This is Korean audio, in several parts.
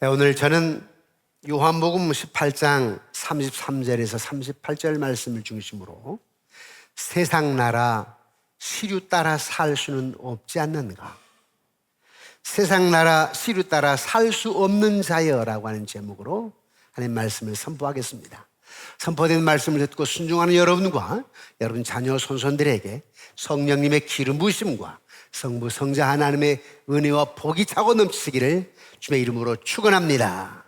오늘 저는 요한복음 18장 33절에서 38절 말씀을 중심으로 세상 나라 시류 따라 살 수는 없지 않는가? 세상 나라 시류 따라 살 수 없는 자여라고 하는 제목으로 하나님 말씀을 선포하겠습니다. 선포된 말씀을 듣고 순종하는 여러분과 여러분 자녀 손손들에게 성령님의 기름 부으심과 성부 성자 하나님의 은혜와 복이 차고 넘치기를 주의 이름으로 축원합니다.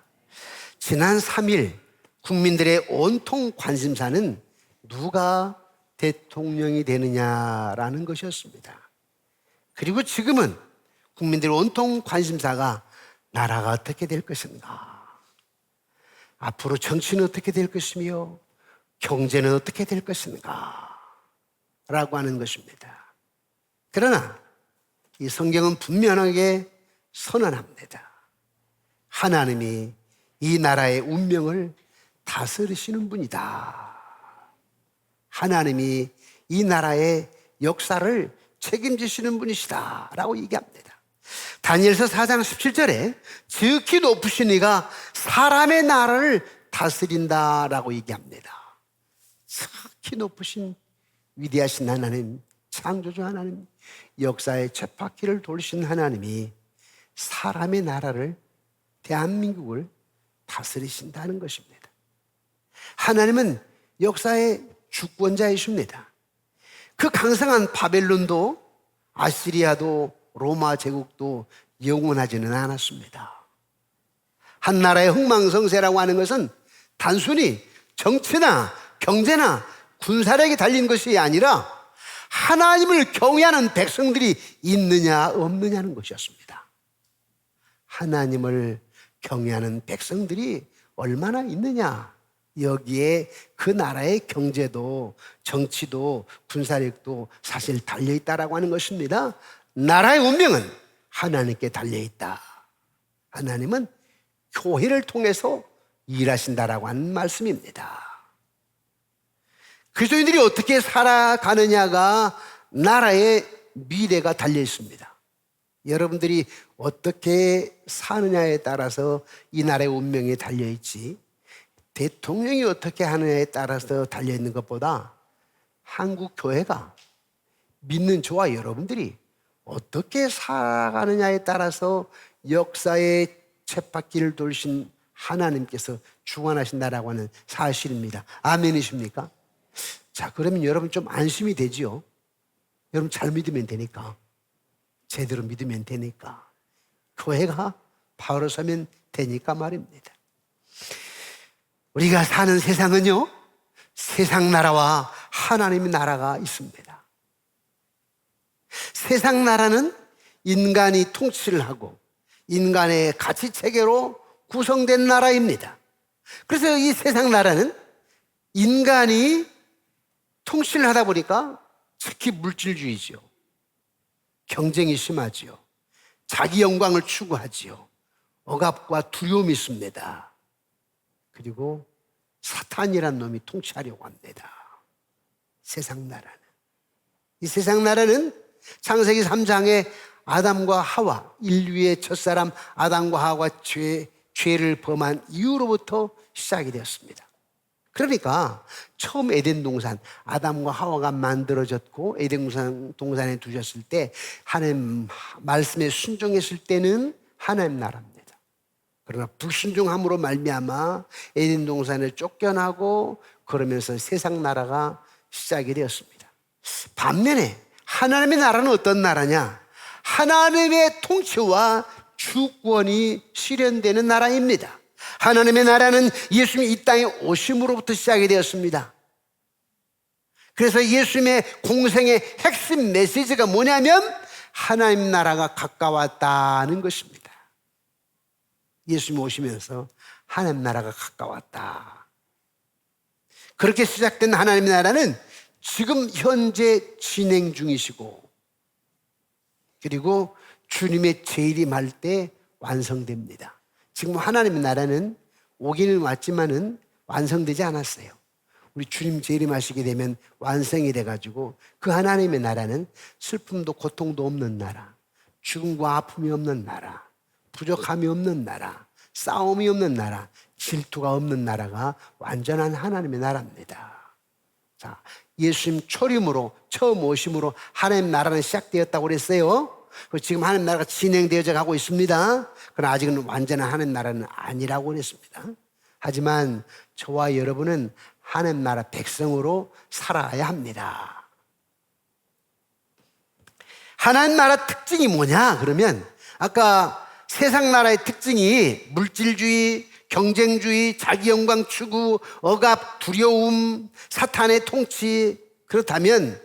지난 3일 국민들의 온통 관심사는 누가 대통령이 되느냐라는 것이었습니다. 그리고 지금은 국민들의 온통 관심사가 나라가 어떻게 될 것인가, 앞으로 정치는 어떻게 될 것이며 경제는 어떻게 될 것인가 라고 하는 것입니다. 그러나 이 성경은 분명하게 선언합니다. 하나님이 이 나라의 운명을 다스리시는 분이다. 하나님이 이 나라의 역사를 책임지시는 분이시다 라고 얘기합니다. 다니엘서 4장 17절에 지극히 높으신 이가 사람의 나라를 다스린다라고 얘기합니다. 지극히 높으신 위대하신 하나님, 창조주 하나님, 역사의 쳇바퀴를 돌리신 하나님이 사람의 나라를, 대한민국을 다스리신다는 것입니다. 하나님은 역사의 주권자이십니다. 그 강성한 바벨론도 아시리아도 로마 제국도 영원하지는 않았습니다. 한 나라의 흥망성쇠라고 하는 것은 단순히 정치나 경제나 군사력이 달린 것이 아니라 하나님을 경외하는 백성들이 있느냐 없느냐는 것이었습니다. 하나님을 경외하는 백성들이 얼마나 있느냐, 여기에 그 나라의 경제도 정치도 군사력도 사실 달려있다라고 하는 것입니다. 나라의 운명은 하나님께 달려있다. 하나님은 교회를 통해서 일하신다라고 하는 말씀입니다. 그리스도인들이 어떻게 살아가느냐가 나라의 미래가 달려있습니다. 여러분들이 어떻게 사느냐에 따라서 이 나라의 운명이 달려있지, 대통령이 어떻게 하느냐에 따라서 달려있는 것보다 한국 교회가 믿는 저와 여러분들이 어떻게 살아가느냐에 따라서 역사의 쳇바퀴를 돌신 하나님께서 주관하신다라고 하는 사실입니다. 아멘이십니까? 자, 그러면 여러분 좀 안심이 되지요? 여러분 잘 믿으면 되니까, 제대로 믿으면 되니까, 교회가 바로 서면 되니까 말입니다. 우리가 사는 세상은요, 세상 나라와 하나님의 나라가 있습니다. 세상 나라는 인간이 통치를 하고 인간의 가치 체계로 구성된 나라입니다. 그래서 이 세상 나라는 인간이 통치를 하다 보니까 특히 물질주의죠. 경쟁이 심하지요. 자기 영광을 추구하지요. 억압과 두려움이 있습니다. 그리고 사탄이란 놈이 통치하려고 합니다. 세상 나라는. 이 세상 나라는 창세기 3장에 아담과 하와, 인류의 첫사람 아담과 하와가 죄를 범한 이후로부터 시작이 되었습니다. 그러니까 처음 에덴 동산, 아담과 하와가 만들어졌고 에덴 동산에 두셨을 때 하나님 말씀에 순종했을 때는 하나님 나라입니다. 그러나 불순종함으로 말미암아 에덴 동산을 쫓겨나고 그러면서 세상 나라가 시작이 되었습니다. 반면에 하나님의 나라는 어떤 나라냐? 하나님의 통치와 주권이 실현되는 나라입니다. 하나님의 나라는 예수님이 이 땅에 오심으로부터 시작이 되었습니다. 그래서 예수님의 공생의 핵심 메시지가 뭐냐면 하나님 나라가 가까웠다는 것입니다. 예수님이 오시면서 하나님 나라가 가까웠다. 그렇게 시작된 하나님의 나라는 지금 현재 진행 중이시고, 그리고 주님의 재림할 때 완성됩니다. 지금 하나님의 나라는 오기는 왔지만은 완성되지 않았어요. 우리 주님 재림하시게 되면 완성이 돼가지고 그 하나님의 나라는 슬픔도 고통도 없는 나라, 죽음과 아픔이 없는 나라, 부족함이 없는 나라, 싸움이 없는 나라, 질투가 없는 나라가 완전한 하나님의 나라입니다. 자, 예수님 초림으로, 처음 오심으로 하나님 나라는 시작되었다고 그랬어요. 지금 하나님 나라가 진행되어져 가고 있습니다. 그러나 아직은 완전한 하나님 나라는 아니라고 그랬습니다. 하지만 저와 여러분은 하나님 나라 백성으로 살아야 합니다. 하나님 나라 특징이 뭐냐? 그러면 아까 세상 나라의 특징이 물질주의, 경쟁주의, 자기영광 추구, 억압, 두려움, 사탄의 통치. 그렇다면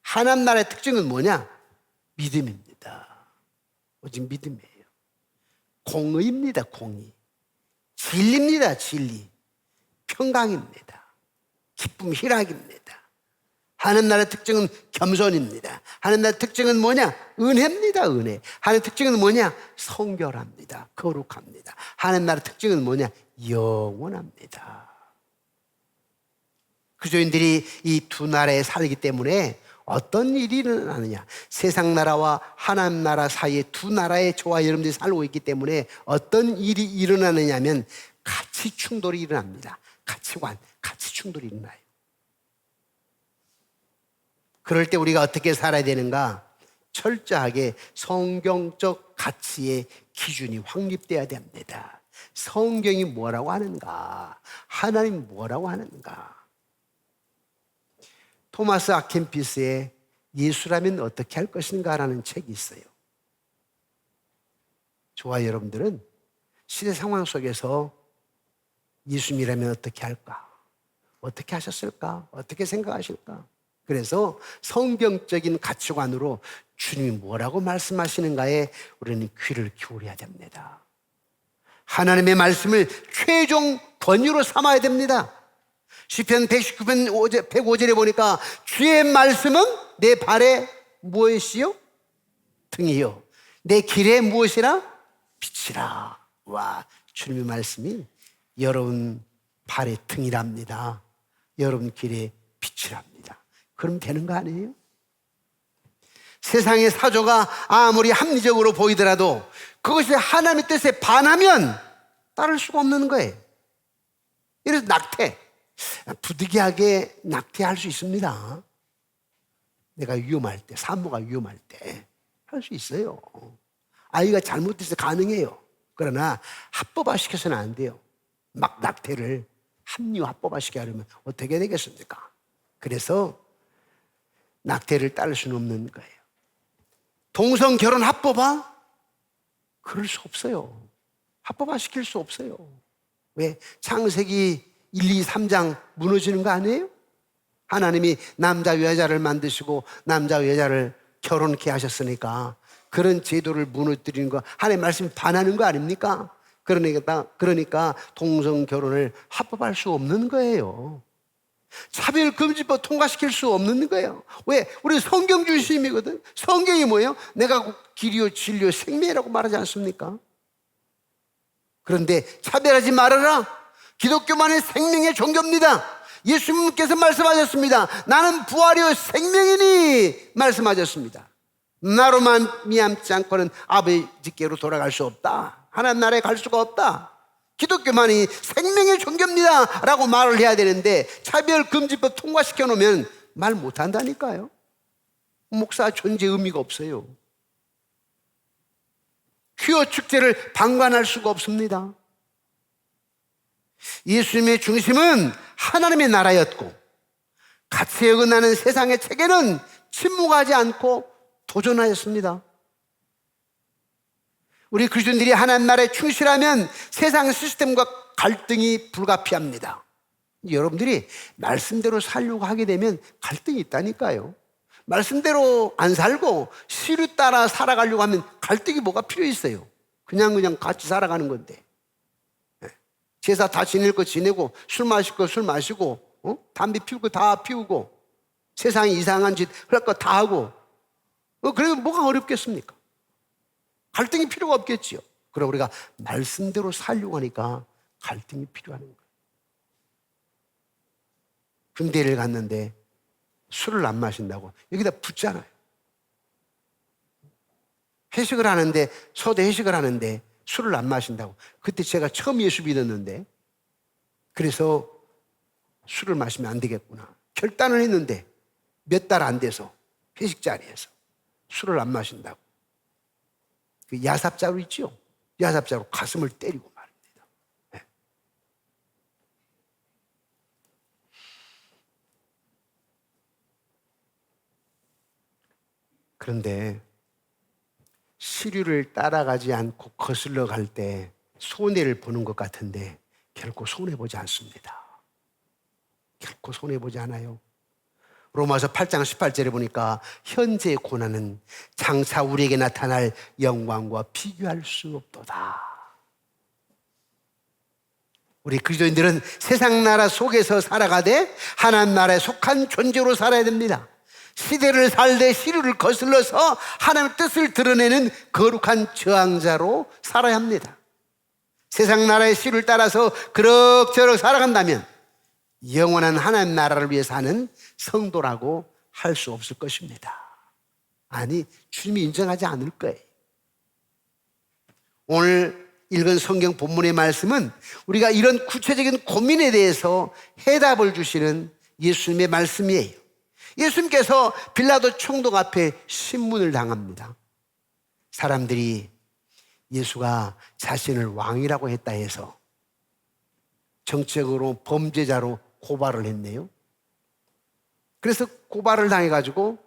하나님 나라의 특징은 뭐냐? 믿음입니다. 오직 믿음이에요. 공의입니다. 공의. 진리입니다. 진리. 평강입니다. 기쁨, 희락입니다. 하나님 나라의 특징은 겸손입니다. 하나님 나라의 특징은 뭐냐? 은혜입니다. 은혜. 하나님의 특징은 뭐냐? 성결합니다. 거룩합니다. 하나님 나라의 특징은 뭐냐? 영원합니다. 그리스도인들이 이 두 나라에 살기 때문에 어떤 일이 일어나느냐? 세상 나라와 하나님 나라 사이에 두 나라의 저와 여러분들이 살고 있기 때문에 어떤 일이 일어나느냐 하면 가치 충돌이 일어납니다. 가치관, 가치 충돌이 일어나요. 그럴 때 우리가 어떻게 살아야 되는가? 철저하게 성경적 가치의 기준이 확립돼야 됩니다. 성경이 뭐라고 하는가? 하나님이 뭐라고 하는가? 토마스 아켄피스의 예수라면 어떻게 할 것인가라는 책이 있어요. 저와 여러분들은 시대 상황 속에서 예수님이라면 어떻게 할까? 어떻게 하셨을까? 어떻게 생각하실까? 그래서 성경적인 가치관으로 주님이 뭐라고 말씀하시는가에 우리는 귀를 기울여야 됩니다. 하나님의 말씀을 최종 권위로 삼아야 됩니다. 시편 119편 105절에 보니까 주의 말씀은 내 발에 무엇이요? 등이요. 내 길에 무엇이라? 빛이라. 와, 주님의 말씀이 여러분 발의 등이랍니다. 여러분 길에 빛이랍니다. 그럼 되는 거 아니에요? 세상의 사조가 아무리 합리적으로 보이더라도 그것이 하나님의 뜻에 반하면 따를 수가 없는 거예요. 이래서 낙태, 부득이하게 낙태할 수 있습니다. 내가 위험할 때, 산모가 위험할 때 할 수 있어요. 아이가 잘못돼서 가능해요. 그러나 합법화시켜서는 안 돼요. 막 낙태를 합리화 합법화시키려면 어떻게 되겠습니까? 그래서 낙태를 따를 수는 없는 거예요. 동성 결혼 합법화? 그럴 수 없어요. 합법화 시킬 수 없어요. 왜? 창세기 1, 2, 3장 무너지는 거 아니에요? 하나님이 남자 여자를 만드시고 남자 여자를 결혼케 하셨으니까 그런 제도를 무너뜨리는 거 하나님의 말씀이 반하는 거 아닙니까? 그러니까 동성 결혼을 합법할 수 없는 거예요. 차별금지법 통과시킬 수 없는 거예요. 왜? 우리 성경 중심이거든. 성경이 뭐예요? 내가 길이요 진리요 생명이라고 말하지 않습니까? 그런데 차별하지 말아라. 기독교만의 생명의 종교입니다. 예수님께서 말씀하셨습니다. 나는 부활이요 생명이니 말씀하셨습니다. 나로 말미암지 않고는 아버지께로 돌아갈 수 없다. 하나님 나라에 갈 수가 없다. 기독교만이 생명의 종교입니다 라고 말을 해야 되는데 차별금지법 통과시켜 놓으면 말 못한다니까요. 목사 존재 의미가 없어요. 퀴어 축제를 방관할 수가 없습니다. 예수님의 중심은 하나님의 나라였고 가치에 어긋나는 세상의 체계는 침묵하지 않고 도전하였습니다. 우리 그리스도인들이 하나님 나라에 충실하면 세상 시스템과 갈등이 불가피합니다. 여러분들이 말씀대로 살려고 하게 되면 갈등이 있다니까요. 말씀대로 안 살고 시류 따라 살아가려고 하면 갈등이 뭐가 필요 있어요? 그냥 같이 살아가는 건데. 제사 다 지낼 거 지내고 술 마실 거 술 마시고 담배 피울 거 다 피우고 세상에 이상한 짓 할 거 다 하고 그러면 뭐가 어렵겠습니까? 갈등이 필요가 없겠지요. 그럼 우리가 말씀대로 살려고 하니까 갈등이 필요한 거예요. 군대를 갔는데 술을 안 마신다고 여기다 붙잖아요. 회식을 하는데 소대 회식을 하는데 술을 안 마신다고. 그때 제가 처음 예수 믿었는데, 그래서 술을 마시면 안 되겠구나 결단을 했는데 몇 달 안 돼서 회식 자리에서 술을 안 마신다고 그 야삽자루 있죠? 야삽자루 가슴을 때리고 말입니다. 네. 그런데 시류를 따라가지 않고 거슬러 갈 때 손해를 보는 것 같은데 결코 손해보지 않습니다. 결코 손해보지 않아요. 로마서 8장 18절에 보니까 현재의 고난은 장차 우리에게 나타날 영광과 비교할 수 없도다. 우리 그리스도인들은 세상 나라 속에서 살아가되 하나님 나라에 속한 존재로 살아야 됩니다. 시대를 살되 시류를 거슬러서 하나님의 뜻을 드러내는 거룩한 저항자로 살아야 합니다. 세상 나라의 시류를 따라서 그럭저럭 살아간다면 영원한 하나님 나라를 위해 사는 성도라고 할 수 없을 것입니다. 아니, 주님이 인정하지 않을 거예요. 오늘 읽은 성경 본문의 말씀은 우리가 이런 구체적인 고민에 대해서 해답을 주시는 예수님의 말씀이에요. 예수님께서 빌라도 총독 앞에 신문을 당합니다. 사람들이 예수가 자신을 왕이라고 했다 해서 정책으로 범죄자로 고발을 했네요. 그래서 고발을 당해가지고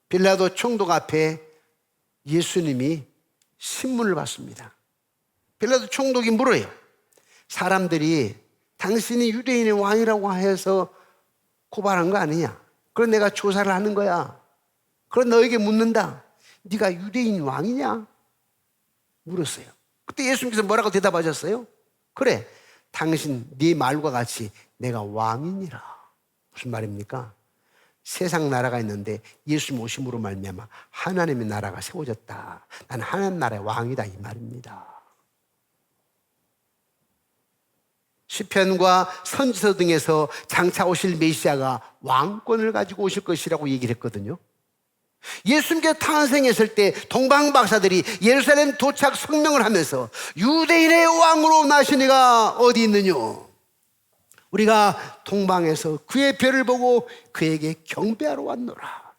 빌라도 총독 앞에 예수님이 신문을 받습니다. 빌라도 총독이 물어요. 사람들이 당신이 유대인의 왕이라고 해서 고발한 거 아니냐? 그럼 내가 조사를 하는 거야. 그럼 너에게 묻는다. 네가 유대인 왕이냐? 물었어요. 그때 예수님께서 뭐라고 대답하셨어요? 그래, 당신 네 말과 같이 내가 왕이니라. 무슨 말입니까? 세상 나라가 있는데 예수님 오심으로 말미암아 하나님의 나라가 세워졌다. 난 하나님 나라의 왕이다 이 말입니다. 시편과 선지서 등에서 장차 오실 메시아가 왕권을 가지고 오실 것이라고 얘기를 했거든요. 예수님께서 탄생했을 때 동방박사들이 예루살렘 도착 성명을 하면서 유대인의 왕으로 나신 이가 어디 있느냐? 우리가 동방에서 그의 별을 보고 그에게 경배하러 왔노라.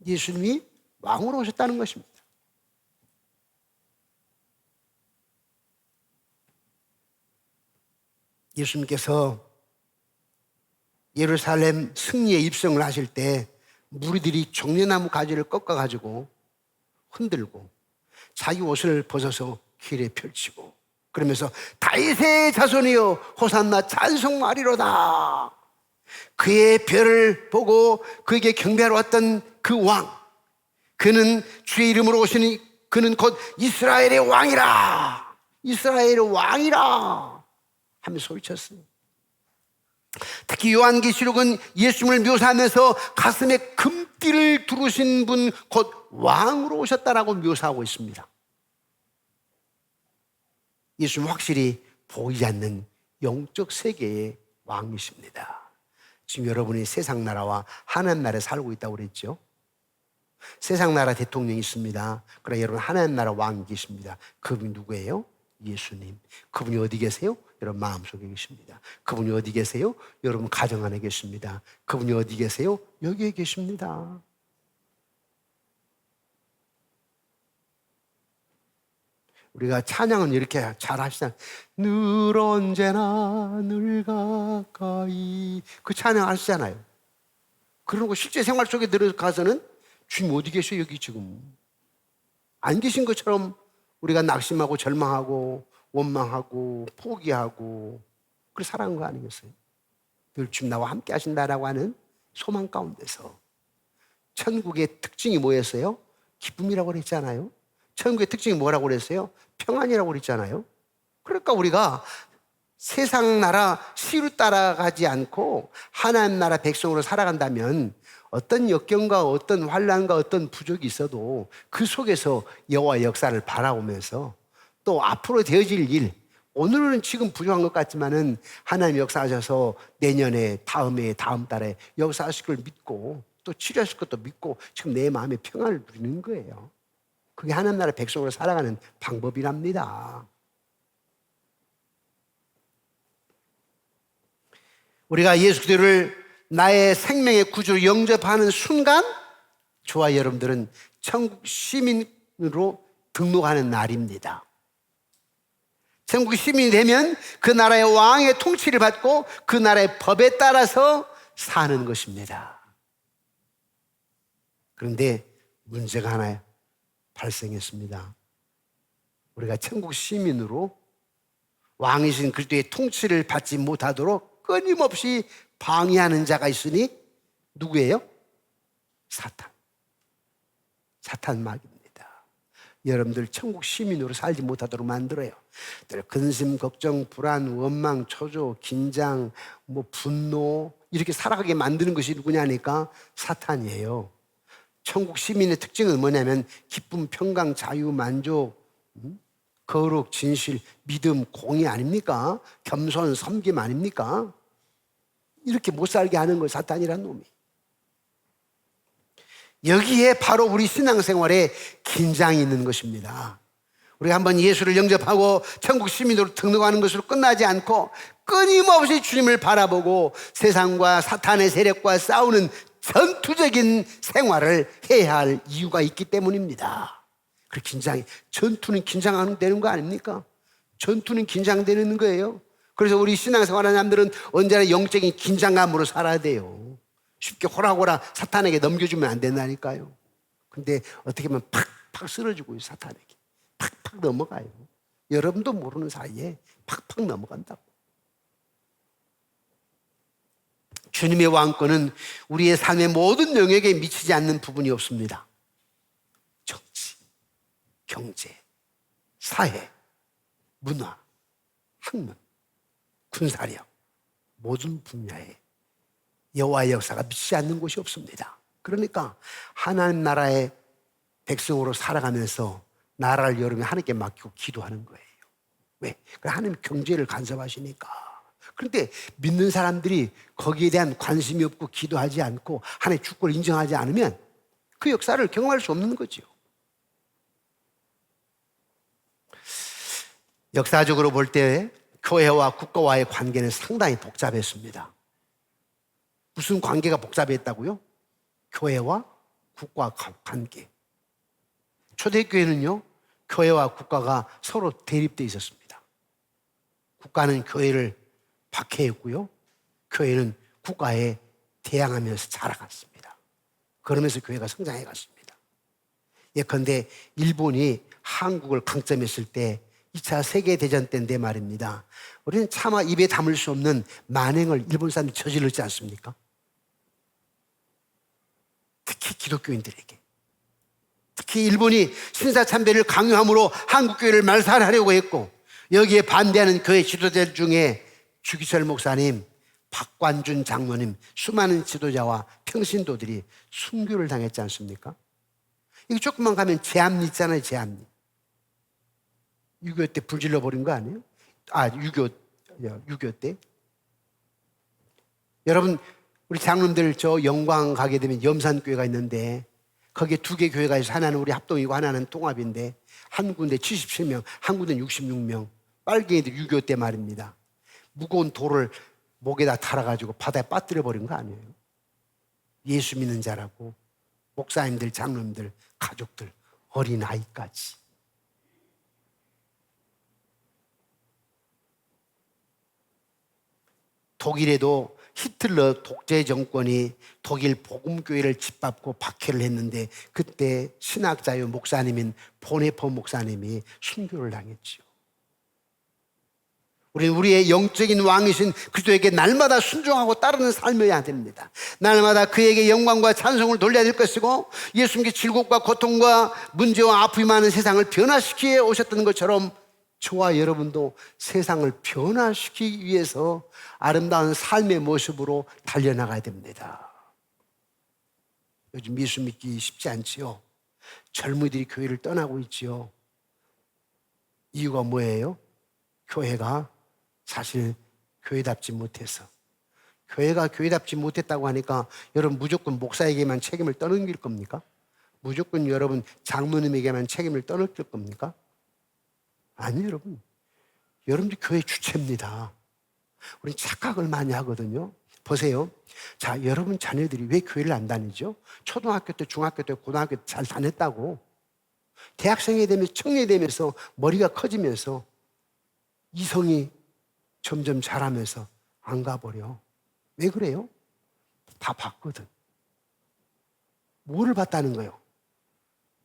예수님이 왕으로 오셨다는 것입니다. 예수님께서 예루살렘 승리에 입성을 하실 때 무리들이 종려나무 가지를 꺾어가지고 흔들고 자기 옷을 벗어서 길에 펼치고 그러면서 다윗의 자손이여 호산나 찬송하리로다. 그의 별을 보고 그에게 경배하러 왔던 그 왕, 그는 주의 이름으로 오시니 그는 곧 이스라엘의 왕이라, 이스라엘의 왕이라 하며 소리쳤어요. 특히 요한계시록은 예수님을 묘사하면서 가슴에 금띠를 두르신 분 곧 왕으로 오셨다라고 묘사하고 있습니다. 예수님은 확실히 보이지 않는 영적 세계의 왕이십니다. 지금 여러분이 세상 나라와 하나님 나라에 살고 있다고 그랬죠. 세상 나라 대통령이 있습니다. 그러나 여러분 하나님 나라 왕이 계십니다. 그분이 누구예요? 예수님. 그분이 어디 계세요? 여러분 마음속에 계십니다. 그분이 어디 계세요? 여러분 가정 안에 계십니다. 그분이 어디 계세요? 여기에 계십니다. 우리가 찬양은 이렇게 잘 하시잖아요. 늘 언제나 늘 가까이, 그 찬양 하시잖아요. 그런 거 실제 생활 속에 들어가서는 주님 어디 계셔 여기 지금 안 계신 것처럼 우리가 낙심하고 절망하고 원망하고 포기하고 그렇게 살아가는 거 아니겠어요? 늘 주님 나와 함께 하신다라고 하는 소망 가운데서 천국의 특징이 뭐였어요? 기쁨이라고 그랬잖아요. 천국의 특징이 뭐라고 그랬어요? 평안이라고 그랬잖아요. 그러니까 우리가 세상 나라 시류 따라가지 않고 하나님 나라 백성으로 살아간다면 어떤 역경과 어떤 환난과 어떤 부족이 있어도 그 속에서 여호와의 역사를 바라보면서 또 앞으로 되어질 일, 오늘은 지금 부족한 것 같지만은 하나님 역사하셔서 내년에 다음에 다음 달에 역사하실 걸 믿고 또 치료하실 것도 믿고 지금 내 마음에 평안을 누리는 거예요. 그게 하나님 나라 백성으로 살아가는 방법이랍니다. 우리가 예수 그리스도를 나의 생명의 구주로 영접하는 순간 저와 여러분들은 천국 시민으로 등록하는 날입니다. 천국 시민이 되면 그 나라의 왕의 통치를 받고 그 나라의 법에 따라서 사는 것입니다. 그런데 문제가 하나 발생했습니다. 우리가 천국 시민으로 왕이신 그리스도의 통치를 받지 못하도록 끊임없이 방해하는 자가 있으니 누구예요? 사탄. 사탄 마귀입니다. 여러분들 천국 시민으로 살지 못하도록 만들어요. 근심, 걱정, 불안, 원망, 초조, 긴장, 분노 이렇게 살아가게 만드는 것이 누구냐니까 사탄이에요. 천국 시민의 특징은 뭐냐면 기쁨, 평강, 자유, 만족, 거룩, 진실, 믿음, 공의 아닙니까? 겸손, 섬김 아닙니까? 이렇게 못 살게 하는 걸 사탄이란 놈이. 여기에 바로 우리 신앙생활에 긴장이 있는 것입니다. 우리가 한번 예수를 영접하고 천국 시민으로 등록하는 것으로 끝나지 않고 끊임없이 주님을 바라보고 세상과 사탄의 세력과 싸우는 전투적인 생활을 해야 할 이유가 있기 때문입니다. 그 전투는 긴장하면 되는 거 아닙니까? 전투는 긴장되는 거예요. 그래서 우리 신앙생활하는 사람들은 언제나 영적인 긴장감으로 살아야 돼요. 쉽게 호락호락 사탄에게 넘겨주면 안 된다니까요. 근데 어떻게 보면 팍팍 쓰러지고요. 사탄에게 팍팍 넘어가요. 여러분도 모르는 사이에 팍팍 넘어간다고. 주님의 왕권은 우리의 삶의 모든 영역에 미치지 않는 부분이 없습니다. 정치, 경제, 사회, 문화, 학문, 군사력 모든 분야에 여호와의 역사가 미치지 않는 곳이 없습니다. 그러니까 하나님 나라의 백성으로 살아가면서 나라를 여러분이 하나님께 맡기고 기도하는 거예요. 왜? 하나님 경제를 간섭하시니까. 그런데 믿는 사람들이 거기에 대한 관심이 없고 기도하지 않고 하나님의 주권을 인정하지 않으면 그 역사를 경험할 수 없는 거죠. 역사적으로 볼 때 교회와 국가와의 관계는 상당히 복잡했습니다. 무슨 관계가 복잡했다고요? 교회와 국가 관계. 초대교회는요, 교회와 국가가 서로 대립되어 있었습니다. 국가는 교회를 박해했고요, 교회는 국가에 대항하면서 자라갔습니다. 그러면서 교회가 성장해 갔습니다. 예컨대 일본이 한국을 강점했을 때 2차 세계대전 때인데 말입니다. 우리는 차마 입에 담을 수 없는 만행을 일본 사람이 저질렀지 않습니까? 특히 기독교인들에게. 특히 일본이 신사참배를 강요함으로 한국교회를 말살하려고 했고, 여기에 반대하는 교회 지도자들 중에 주기철 목사님, 박관준 장로님, 수많은 지도자와 평신도들이 순교를 당했지 않습니까? 이거 조금만 가면 제암리 있잖아요, 제암리. 6.25 때 불질러 버린 거 아니에요? 6.25 때. 여러분, 우리 장로님들 저 영광 가게 되면 염산교회가 있는데 거기에 2개 교회가 있어서 하나는 우리 합동이고 하나는 통합인데 한 군데 77명, 한 군데 66명. 빨갱이들 6.25 때 말입니다. 무거운 돌을 목에다 달아가지고 바다에 빠뜨려 버린 거 아니에요? 예수 믿는 자라고 목사님들, 장로님들, 가족들, 어린아이까지. 독일에도 히틀러 독재 정권이 독일 복음교회를 짓밟고 박해를 했는데 그때 신학자요 목사님인 보네퍼 목사님이 순교를 당했지요. 우리는 우리의 영적인 왕이신 그리스도에게 날마다 순종하고 따르는 삶이어야 됩니다. 날마다 그에게 영광과 찬송을 돌려야 될 것이고 예수님께 질곡과 고통과 문제와 아픔이 많은 세상을 변화시키게 오셨던 것처럼 저와 여러분도 세상을 변화시키기 위해서 아름다운 삶의 모습으로 달려나가야 됩니다. 요즘 예수 믿기 쉽지 않지요. 젊은이들이 교회를 떠나고 있지요. 이유가 뭐예요? 교회가 사실 교회답지 못해서. 교회가 교회답지 못했다고 하니까 여러분 무조건 목사에게만 책임을 떠넘길 겁니까? 무조건 여러분 장로님에게만 책임을 떠넘길 겁니까? 아니요, 여러분. 여러분들이 교회 주체입니다. 우리는 착각을 많이 하거든요. 보세요. 자, 여러분 자녀들이 왜 교회를 안 다니죠? 초등학교 때, 중학교 때, 고등학교 때 잘 다녔다고. 대학생이 되면서, 청년이 되면서, 머리가 커지면서, 이성이 점점 자라면서 안 가버려. 왜 그래요? 다 봤거든. 뭐를 봤다는 거예요?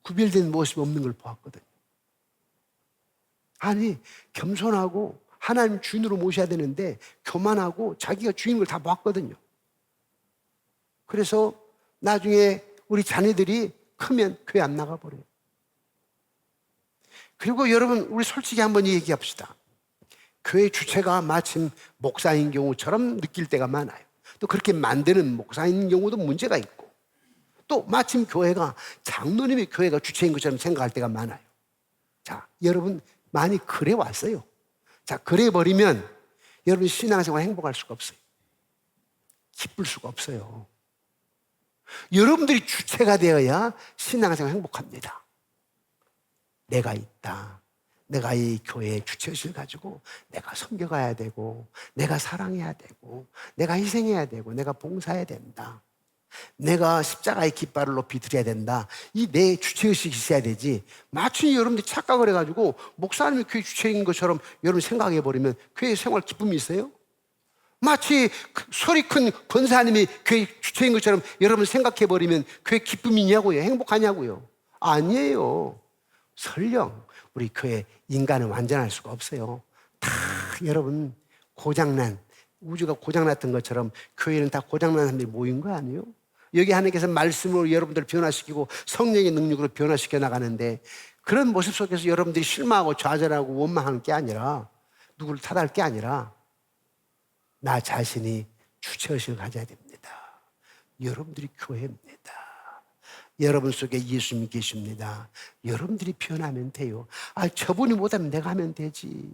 구별된 모습이 없는 걸 보았거든. 아니, 겸손하고 하나님 주인으로 모셔야 되는데 교만하고 자기가 주인 걸 다 봤거든요. 그래서 나중에 우리 자녀들이 크면 교회 안 나가버려요. 그리고 여러분, 우리 솔직히 한번 얘기합시다. 교회 주체가 마침 목사인 경우처럼 느낄 때가 많아요. 또 그렇게 만드는 목사인 경우도 문제가 있고, 또 마침 교회가 장로님의 교회가 주체인 것처럼 생각할 때가 많아요. 자, 여러분 많이 그래 왔어요. 자, 그래 버리면 여러분 신앙생활 행복할 수가 없어요. 기쁠 수가 없어요. 여러분들이 주체가 되어야 신앙생활 행복합니다. 내가 있다. 내가 이 교회의 주체의식을 가지고 내가 섬겨가야 되고, 내가 사랑해야 되고, 내가 희생해야 되고, 내가 봉사해야 된다. 내가 십자가의 깃발을 높이 드려야 된다. 이 내 주체의식이 있어야 되지. 마치 여러분들이 착각을 해가지고 목사님이 교회 주체인 것처럼 여러분 생각해버리면 교회 생활 기쁨이 있어요? 마치 소리 큰 권사님이 교회 주체인 것처럼 여러분 생각해버리면 교회 기쁨이 있냐고요? 행복하냐고요? 아니에요. 설령 우리 교회 인간은 완전할 수가 없어요. 다 여러분 고장난, 우주가 고장났던 것처럼 교회는 다 고장난 사람들이 모인 거 아니에요? 여기 하나님께서 말씀으로 여러분들을 변화시키고 성령의 능력으로 변화시켜 나가는데, 그런 모습 속에서 여러분들이 실망하고 좌절하고 원망하는 게 아니라, 누구를 탓할 게 아니라 나 자신이 주체의식을 가져야 됩니다. 여러분들이 교회입니다. 여러분 속에 예수님이 계십니다. 여러분들이 변하면 돼요. 아, 저분이 못하면 내가 하면 되지.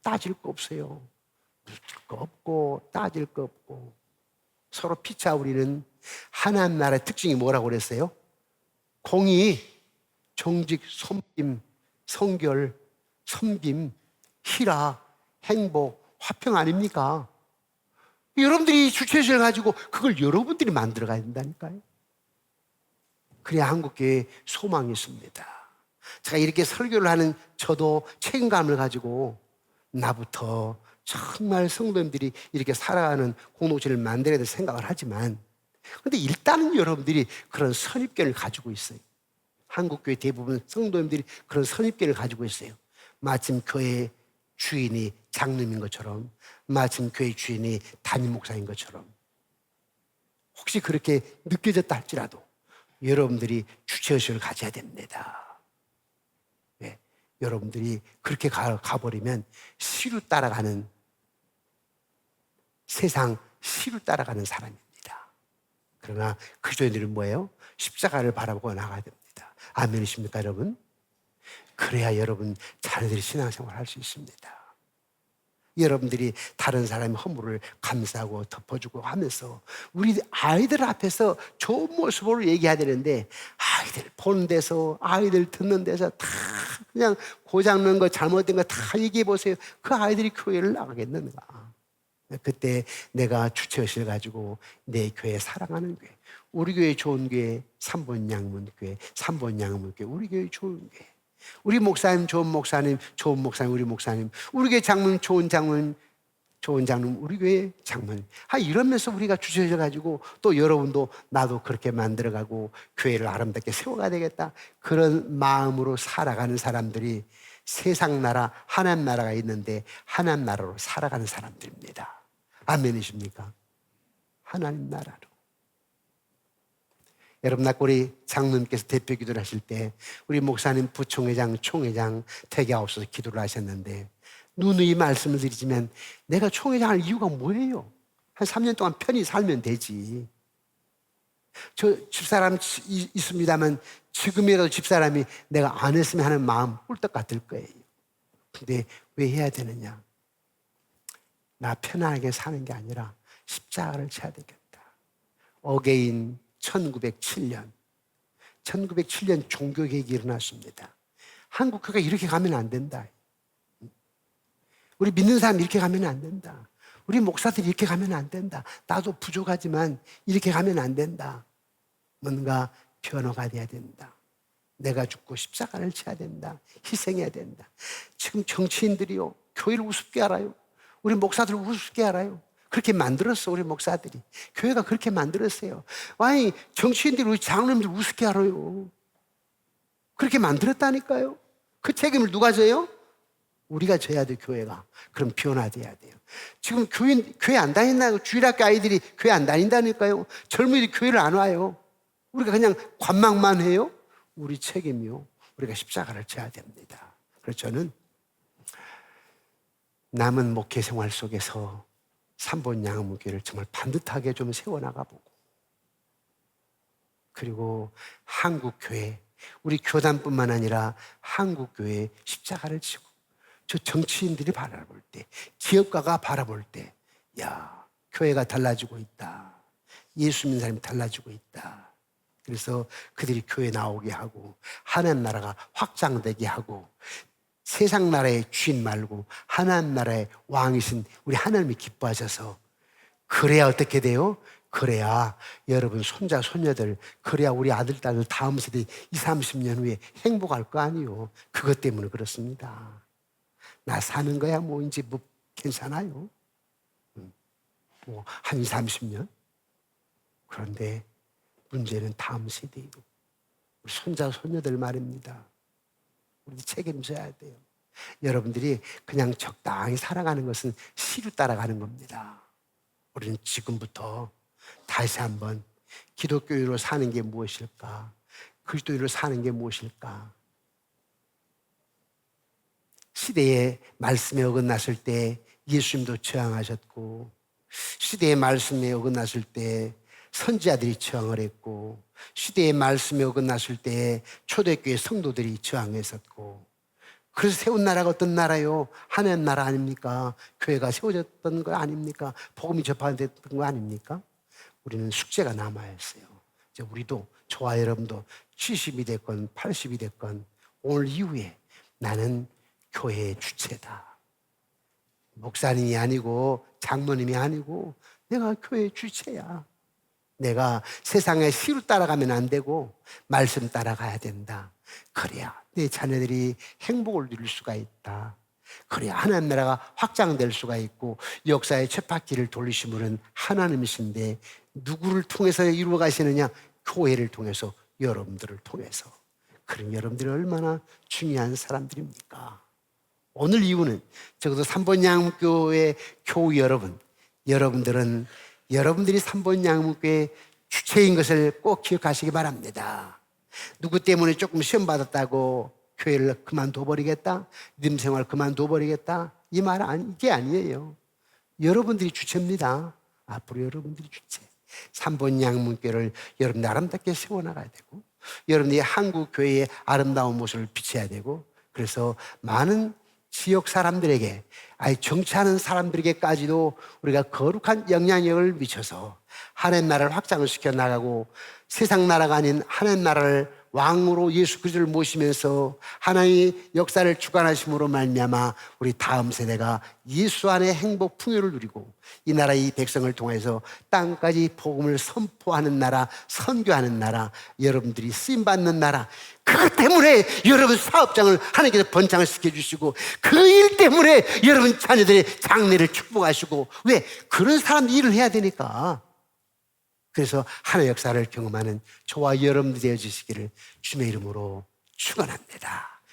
따질 거 없어요. 묻을 거 없고 따질 거 없고 서로 피차. 우리는 하나님 나라의 특징이 뭐라고 그랬어요? 공의, 정직, 섬김, 성결, 섬김, 희라, 행복, 화평 아닙니까? 여러분들이 주체의식을 가지고 그걸 여러분들이 만들어 가야 된다니까요. 그래야 한국교회에 소망이 있습니다. 제가 이렇게 설교를 하는 저도 책임감을 가지고 나부터 정말 성도님들이 이렇게 살아가는 공동체를 만들어야 될 생각을 하지만, 근데 일단은 여러분들이 그런 선입견을 가지고 있어요. 한국교회 대부분 성도님들이 그런 선입견을 가지고 있어요. 마침 교회 주인이 장로인 것처럼, 마침 교회 주인이 담임 목사인 것처럼. 혹시 그렇게 느껴졌다 할지라도 여러분들이 주체의식을 가져야 됩니다. 네, 여러분들이 그렇게 가버리면 시류 따라가는, 세상 시류 따라가는 사람입니다. 그러나 그리스도인들은 뭐예요? 십자가를 바라보고 나가야 됩니다. 아멘이십니까 여러분? 그래야 여러분 자녀들이 신앙생활을 할 수 있습니다. 여러분들이 다른 사람의 허물을 감싸고 덮어주고 하면서 우리 아이들 앞에서 좋은 모습으로 얘기해야 되는데, 아이들 보는 데서, 아이들 듣는 데서 다 그냥 고장난 거, 잘못된 거 다 얘기해 보세요. 그 아이들이 교회를 나가겠는가? 그때 내가 주체의식을 가지고 내 교회 사랑하는 교회, 우리 교회 좋은 교회, 3번 양문교회, 3번 양문교회, 우리 교회 좋은 교회, 우리 목사님 좋은 목사님, 좋은 목사님 우리 목사님, 우리 교회 장로님 좋은 장로님, 좋은 장로님 우리 교회 장로님. 이러면서 우리가 주체의식을 가지고 또 여러분도 나도 그렇게 만들어가고 교회를 아름답게 세워가야 되겠다, 그런 마음으로 살아가는 사람들이 세상 나라, 하나님 나라가 있는데 하나님 나라로 살아가는 사람들입니다. 아멘이십니까? 하나님 나라로. 여러분, 아까 우리 장로님께서 대표 기도를 하실 때 우리 목사님, 부총회장, 총회장 대개 없어서 기도를 하셨는데, 누누이 말씀을 드리지만 내가 총회장 할 이유가 뭐예요? 한 3년 동안 편히 살면 되지. 저 집사람 있습니다만 지금이라도 집사람이 내가 안 했으면 하는 마음 꿀떡 같을 거예요. 근데 왜 해야 되느냐? 나 편안하게 사는 게 아니라 십자가를 져야 되겠다. 어게인 1907년 1907년 종교개혁이 일어났습니다. 한국 교회가 이렇게 가면 안 된다. 우리 믿는 사람 이렇게 가면 안 된다. 우리 목사들이 이렇게 가면 안 된다. 나도 부족하지만 이렇게 가면 안 된다. 뭔가 변화가 돼야 된다. 내가 죽고 십자가를 져야 된다. 희생해야 된다. 지금 정치인들이요, 교회를 우습게 알아요. 우리 목사들을 우습게 알아요. 그렇게 만들었어, 우리 목사들이. 교회가 그렇게 만들었어요. 아니, 정치인들이 우리 장로님들 우습게 알아요. 그렇게 만들었다니까요. 그 책임을 누가 져요? 우리가 져야 돼, 교회가. 그럼 변화돼야 돼요. 지금 교회 안 다닌다고, 주일학교 아이들이 교회 안 다닌다니까요. 젊은이들이 교회를 안 와요. 우리가 그냥 관망만 해요. 우리 책임이요. 우리가 십자가를 져야 됩니다. 그래서 저는 남은 목회 생활 속에서 삼본 양무교회를 정말 반듯하게 좀 세워나가보고, 그리고 한국교회, 우리 교단뿐만 아니라 한국교회 십자가를 지고, 저 정치인들이 바라볼 때, 기업가가 바라볼 때, 야, 교회가 달라지고 있다. 예수 믿는 사람이 달라지고 있다. 그래서 그들이 교회 나오게 하고, 하나님 나라가 확장되게 하고, 세상 나라의 주인 말고 하나님 나라의 왕이신 우리 하나님이 기뻐하셔서, 그래야 어떻게 돼요? 그래야 여러분 손자 손녀들, 그래야 우리 아들 딸들 다음 세대 20, 30년 후에 행복할 거 아니에요. 그것 때문에 그렇습니다. 나 사는 거야 뭐 이제 뭐 괜찮아요. 뭐 한 20, 30년. 그런데 문제는 다음 세대예요. 우리 손자 손녀들 말입니다. 우리 책임져야 돼요. 여러분들이 그냥 적당히 살아가는 것은 시류 따라가는 겁니다. 우리는 지금부터 다시 한번 기독교인으로 사는 게 무엇일까? 그리스도인으로 사는 게 무엇일까? 시대의 말씀에 어긋났을 때 예수님도 저항하셨고, 시대의 말씀에 어긋났을 때 선지자들이 저항을 했고, 시대의 말씀에 어긋났을 때 초대교회 성도들이 저항했었고, 그래서 세운 나라가 어떤 나라요? 하나님 나라 아닙니까? 교회가 세워졌던 거 아닙니까? 복음이 접하됐던 거 아닙니까? 우리는 숙제가 남아있어요. 이제 우리도, 저와 여러분도 70이 됐건 80이 됐건 오늘 이후에 나는 교회의 주체다. 목사님이 아니고 장모님이 아니고 내가 교회의 주체야. 내가 세상의 시로 따라가면 안 되고 말씀 따라가야 된다. 그래야 내 자녀들이 행복을 누릴 수가 있다. 그래야 하나님 나라가 확장될 수가 있고, 역사의 쳇바퀴를 돌리신 분은 하나님이신데 누구를 통해서 이루어 가시느냐? 교회를 통해서, 여러분들을 통해서. 그럼 여러분들이 얼마나 중요한 사람들입니까? 오늘 이유는 적어도 삼본 양무교회 교우 여러분, 여러분들이 삼본 양무교회 주체인 것을 꼭 기억하시기 바랍니다. 누구 때문에 조금 시험 받았다고 교회를 그만둬버리겠다, 믿음 생활 그만둬버리겠다, 이 말은 이게 아니에요. 여러분들이 주체입니다. 앞으로 여러분들이 주체. 삼본 양문교회를 여러분들 아름답게 세워나가야 되고, 여러분들이 한국 교회의 아름다운 모습을 비춰야 되고, 그래서 많은 지역 사람들에게, 아니 정치하는 사람들에게까지도 우리가 거룩한 영향력을 미쳐서 하나님 나라를 확장을 시켜 나가고, 세상 나라가 아닌 하나님 나라를 왕으로 예수 그리스도를 모시면서 하나님의 역사를 주관하심으로 말미암아 우리 다음 세대가 예수 안에 행복 풍요를 누리고, 이 나라 이 백성을 통해서 땅까지 복음을 선포하는 나라, 선교하는 나라, 여러분들이 쓰임받는 나라. 그것 때문에 여러분 사업장을 하나님께서 번창을 시켜주시고, 그 일 때문에 여러분 자녀들의 장래를 축복하시고, 왜? 그런 사람 일을 해야 되니까. 그래서 하나의 역사를 경험하는 저와 여러분들이 되어주시기를 주님의 이름으로 축원합니다.